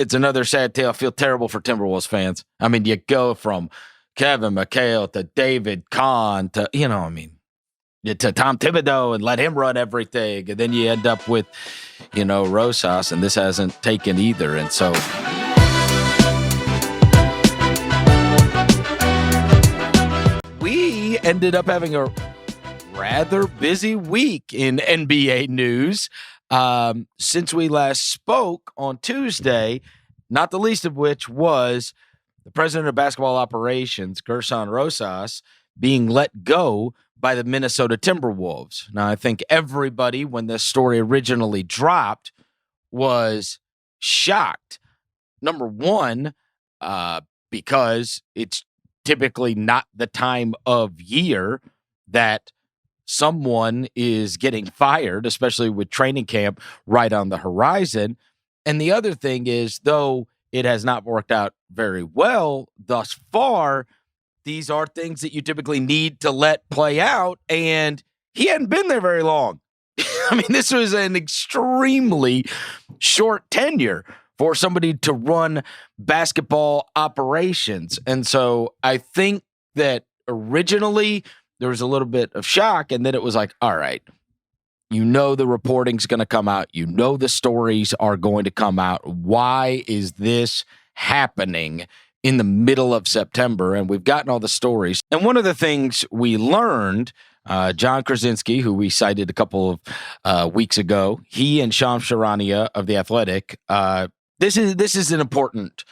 it's another sad tale. I feel terrible for Timberwolves fans. I mean, you go from Kevin McHale to David Kahn to, to Tom Thibodeau and let him run everything. And then you end up with, Rosas, and this hasn't taken either. And so we ended up having a rather busy week in NBA news. Since we last spoke on Tuesday, not the least of which was the president of basketball operations, Gersson Rosas, being let go by the Minnesota Timberwolves. Now, I think everybody, when this story originally dropped, was shocked. Number one, because it's typically not the time of year that someone is getting fired, especially with training camp right on the horizon. And the other thing is, though it has not worked out very well thus far, these are things that you typically need to let play out, and he hadn't been there very long. I mean, this was an extremely short tenure for somebody to run basketball operations. And so I think that originally there was a little bit of shock, and then it was like, all right, the reporting's going to come out. The stories are going to come out. Why is this happening in the middle of September? And we've gotten all the stories. And one of the things we learned, John Krasinski, who we cited a couple of weeks ago, he and Shams Charania of The Athletic, this is an important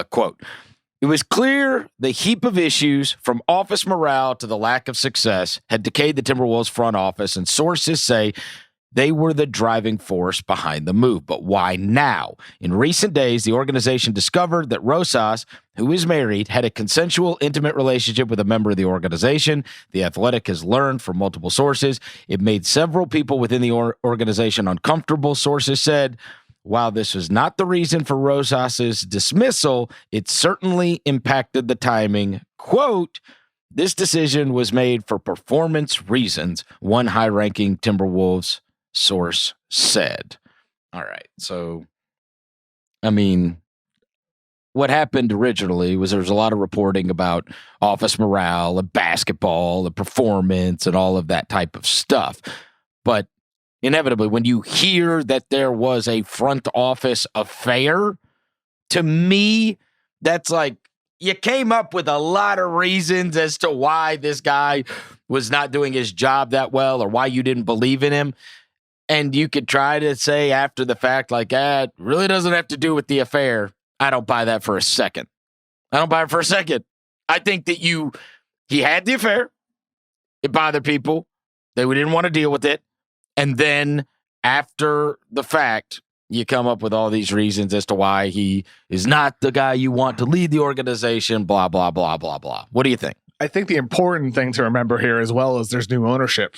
quote. It was clear the heap of issues, from office morale to the lack of success, had decayed the Timberwolves front office, and sources say they were the driving force behind the move. But why now? In recent days, the organization discovered that Rosas, who is married, had a consensual, intimate relationship with a member of the organization. The Athletic has learned from multiple sources. It made several people within the organization uncomfortable, sources said. While this was not the reason for Rosas's dismissal, it certainly impacted the timing. Quote, this decision was made for performance reasons, one high-ranking Timberwolves source said. All right, so, what happened originally was there was a lot of reporting about office morale and basketball and performance and all of that type of stuff. But inevitably, when you hear that there was a front office affair, to me, that's like you came up with a lot of reasons as to why this guy was not doing his job that well or why you didn't believe in him. And you could try to say after the fact, like, it really doesn't have to do with the affair. I don't buy that for a second. I don't buy it for a second. I think that he had the affair. It bothered people. They didn't want to deal with it. And then after the fact, you come up with all these reasons as to why he is not the guy you want to lead the organization, blah, blah, blah, blah, blah. What do you think? I think the important thing to remember here as well is there's new ownership.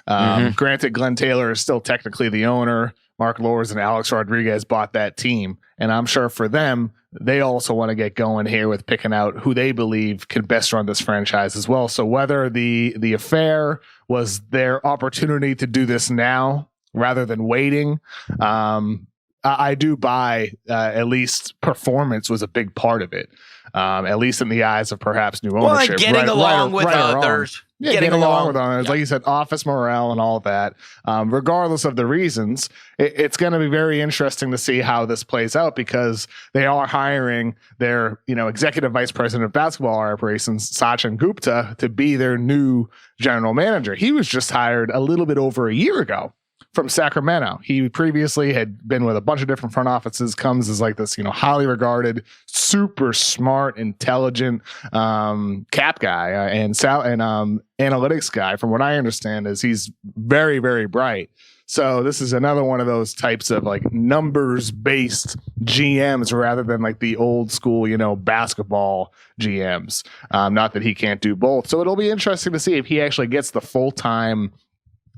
Granted, Glenn Taylor is still technically the owner. Mark Lors and Alex Rodriguez bought that team. And I'm sure for them, they also want to get going here with picking out who they believe can best run this franchise as well. So whether the affair was their opportunity to do this now rather than waiting, I do buy at least performance was a big part of it, at least in the eyes of perhaps new ownership. Well, getting along with others. Yeah, getting along with others. Yeah. Like you said, office morale and all that. Regardless of the reasons, it's going to be very interesting to see how this plays out because they are hiring their, executive vice president of basketball operations, Sachin Gupta, to be their new general manager. He was just hired a little bit over a year ago from Sacramento. He previously had been with a bunch of different front offices, comes as like this, highly regarded, super smart, intelligent cap guy and analytics guy. From what I understand, is he's very, very bright. So this is another one of those types of like numbers based GMs rather than like the old school, basketball GMs. Not that he can't do both. So it'll be interesting to see if he actually gets the full-time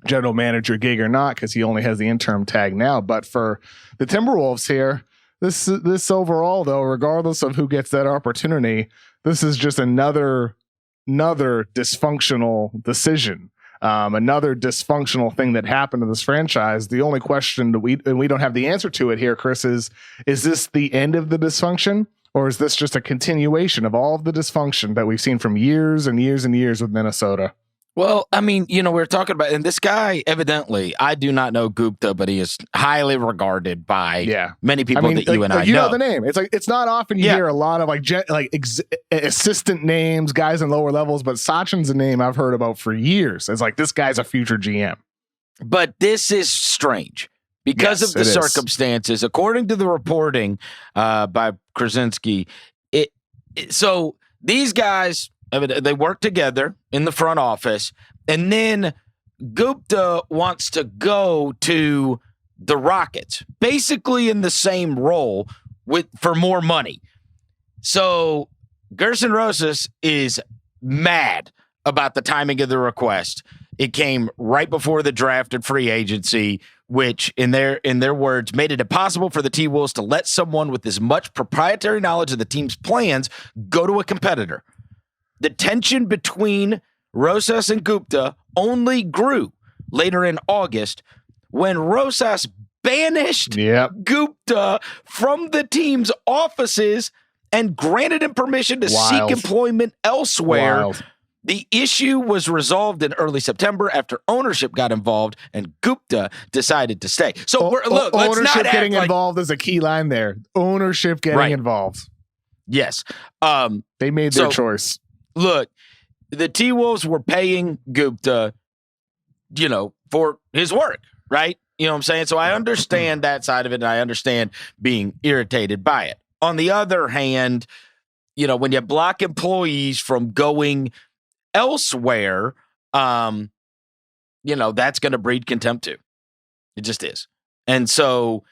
general manager gig or not, because he only has the interim tag now. But for the Timberwolves here, this overall, though, regardless of who gets that opportunity, this is just another dysfunctional decision. Another dysfunctional thing that happened to this franchise. The only question that we don't have the answer to it here, Chris, is this the end of the dysfunction, or is this just a continuation of all of the dysfunction that we've seen from years and years and years with Minnesota? Well, I mean, we're talking about, and this guy, evidently, I do not know Gupta, but he is highly regarded by many people that you and I know. You know the name. It's not often you hear a lot of assistant names, guys in lower levels, but Sachin's a name I've heard about for years. It's like, this guy's a future GM. But this is strange because of the circumstances. According to the reporting by Krasinski, so these guys, they work together in the front office, and then Gupta wants to go to the Rockets, basically in the same role for more money. So Gersson Rosas is mad about the timing of the request. It came right before the draft and free agency, which in their words made it impossible for the T-Wolves to let someone with as much proprietary knowledge of the team's plans go to a competitor. The tension between Rosas and Gupta only grew later in August when Rosas banished Gupta from the team's offices and granted him permission to seek employment elsewhere. The issue was resolved in early September after ownership got involved and Gupta decided to stay. So look, let's ownership not getting involved is a key line there. Ownership getting involved. Yes. They made their choice. Look, the T-Wolves were paying Gupta, for his work, right? You know what I'm saying? So I understand that side of it, and I understand being irritated by it. On the other hand, when you block employees from going elsewhere, that's going to breed contempt too. It just is. And so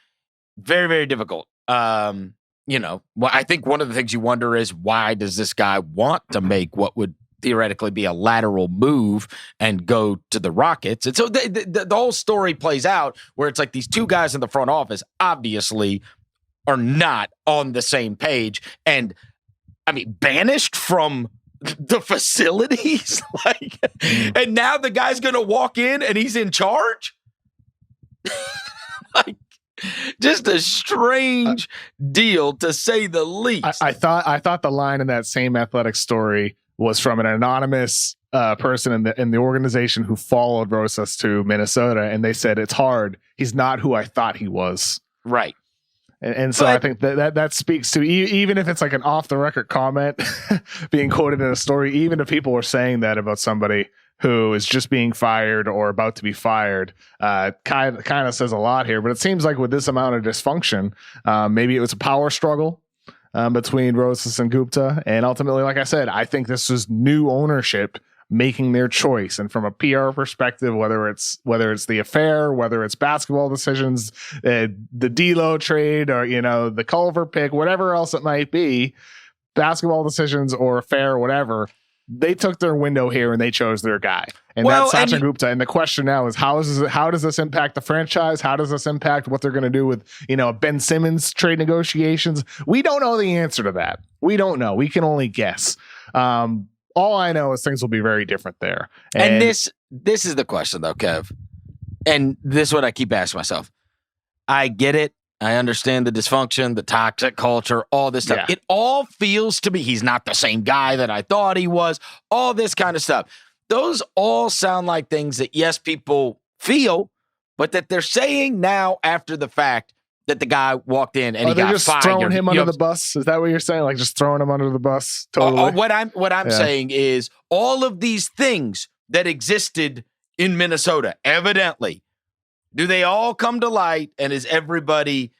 very, very difficult. I think one of the things you wonder is, why does this guy want to make what would theoretically be a lateral move and go to the Rockets? And so the whole story plays out where it's like these two guys in the front office obviously are not on the same page. And I mean, banished from the facilities, and now the guy's going to walk in and he's in charge. Just a strange deal, to say the least. I thought the line in that same Athletic story was from an anonymous person in the organization who followed Rosas to Minnesota, and they said, it's hard. He's not who I thought he was. Right. And so I think that speaks to, even if it's like an off the record comment being quoted in a story, even if people are saying that about somebody who is just being fired or about to be fired, kind of says a lot here. But it seems like with this amount of dysfunction, maybe it was a power struggle between Rosas and Gupta. And ultimately, like I said, I think this was new ownership making their choice. And from a PR perspective, whether it's the affair, whether it's basketball decisions, the D'Lo trade, or the Culver pick, whatever else it might be, basketball decisions or affair or whatever, they took their window here and they chose their guy. And that's Sachin Gupta. And the question now is, how does this impact the franchise? How does this impact what they're going to do with, Ben Simmons trade negotiations? We don't know the answer to that. We don't know. We can only guess. All I know is things will be very different there. And this is the question, though, Kev. And this is what I keep asking myself. I get it. I understand the dysfunction, the toxic culture, all this stuff. Yeah. It all feels to me, he's not the same guy that I thought he was, all this kind of stuff. Those all sound like things that, yes, people feel, but that they're saying now after the fact that the guy walked in and he got just fired. Throwing him under the bus? Is that what you're saying? Like just throwing him under the bus? Totally. What I'm saying is all of these things that existed in Minnesota, evidently, do they all come to light, and is everybody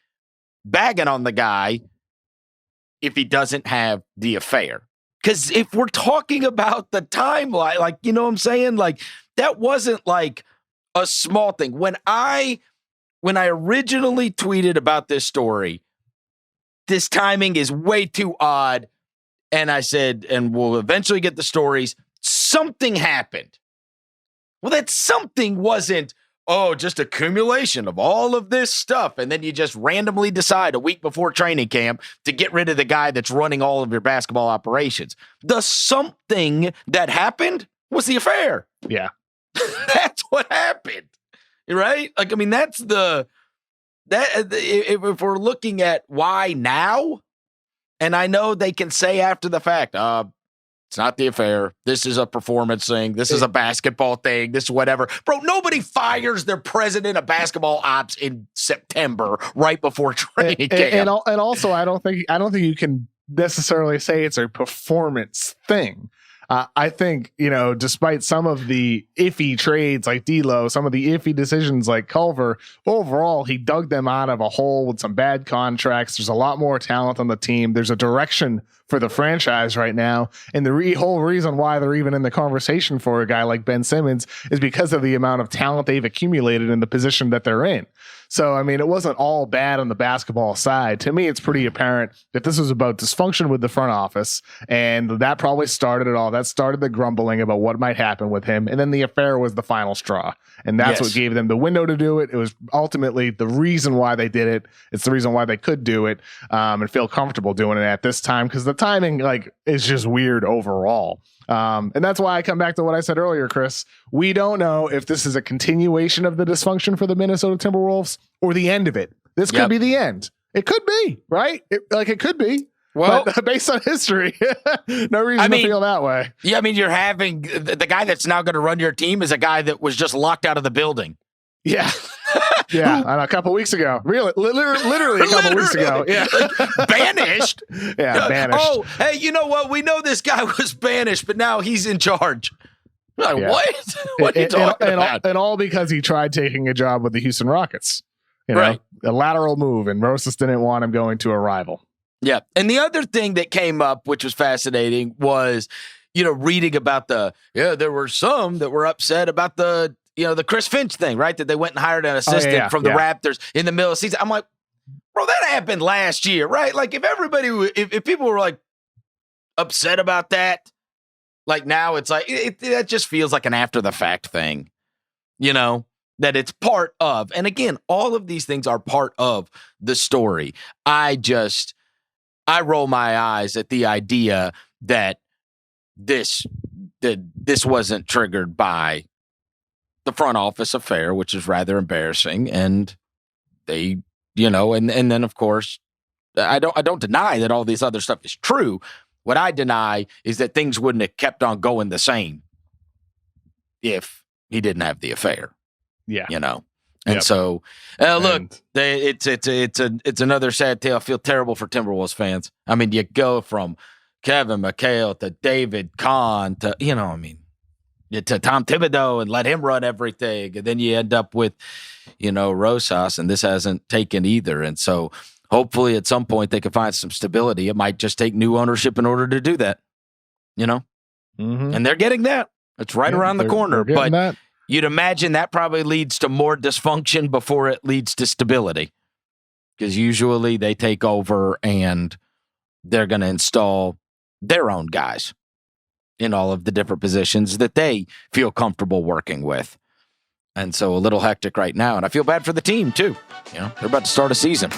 bagging on the guy if he doesn't have the affair? Because if we're talking about the timeline, you know what I'm saying? That wasn't like a small thing. When I originally tweeted about this story, this timing is way too odd. And I said, and we'll eventually get the stories. Something happened. Well, that something wasn't, just accumulation of all of this stuff. And then you just randomly decide a week before training camp to get rid of the guy that's running all of your basketball operations. The something that happened was the affair. Yeah. That's what happened, right? Like, I mean, if we're looking at why now, and I know they can say after the fact, it's not the affair. This is a performance thing. This is a basketball thing. This is whatever. Bro, nobody fires their president of basketball ops in September right before training camp. And also, I don't think you can necessarily say it's a performance thing. I think, despite some of the iffy trades like D'Lo, some of the iffy decisions like Culver, overall, he dug them out of a hole with some bad contracts. There's a lot more talent on the team. There's a direction for the franchise right now. And the whole reason why they're even in the conversation for a guy like Ben Simmons is because of the amount of talent they've accumulated in the position that they're in. So, I mean, it wasn't all bad on the basketball side. To me, it's pretty apparent that this was about dysfunction with the front office, and that probably started it all. That started the grumbling about what might happen with him, and then the affair was the final straw, and that's what gave them the window to do it. It was ultimately the reason why they did it. It's the reason why they could do it and feel comfortable doing it at this time, because the timing is just weird overall. And that's why I come back to what I said earlier, Chris. We don't know if this is a continuation of the dysfunction for the Minnesota Timberwolves or the end of it. This could be the end. It could be, right? It could be. Well, but based on history, no reason to feel that way. Yeah, I mean, you're having the guy that's now going to run your team is a guy that was just locked out of the building. Yeah. Yeah, a couple weeks ago. Really, literally a couple weeks ago. Yeah. Banished? Yeah, banished. Oh, hey, you know what? We know this guy was banished, but now he's in charge. Like, what? What are you talking about? And all because he tried taking a job with the Houston Rockets. Right. A lateral move, and Rosas didn't want him going to a rival. Yeah. And the other thing that came up, which was fascinating, was, reading about there were some that were upset about the Chris Finch thing, right? That they went and hired an assistant from the Raptors in the middle of the season. I'm like, bro, that happened last year, right? Like, if people were like upset about that, like now it's like, that just feels like an after the fact thing, that it's part of. And again, all of these things are part of the story. I roll my eyes at the idea that this wasn't triggered by the front office affair, which is rather embarrassing. And they, and then of course, I don't deny that all this other stuff is true. What I deny is that things wouldn't have kept on going the same if he didn't have the affair. Yeah. And so, look, it's another sad tale. I feel terrible for Timberwolves fans. I mean, you go from Kevin McHale to David Kahn to, to Tom Thibodeau and let him run everything. And then you end up with, Rosas, and this hasn't taken either. And so hopefully at some point they can find some stability. It might just take new ownership in order to do that, Mm-hmm. And they're getting that. It's right around the corner. But that. You'd imagine that probably leads to more dysfunction before it leads to stability, because usually they take over and they're going to install their own guys in all of the different positions that they feel comfortable working with. And so a little hectic right now. And I feel bad for the team too. They're about to start a season.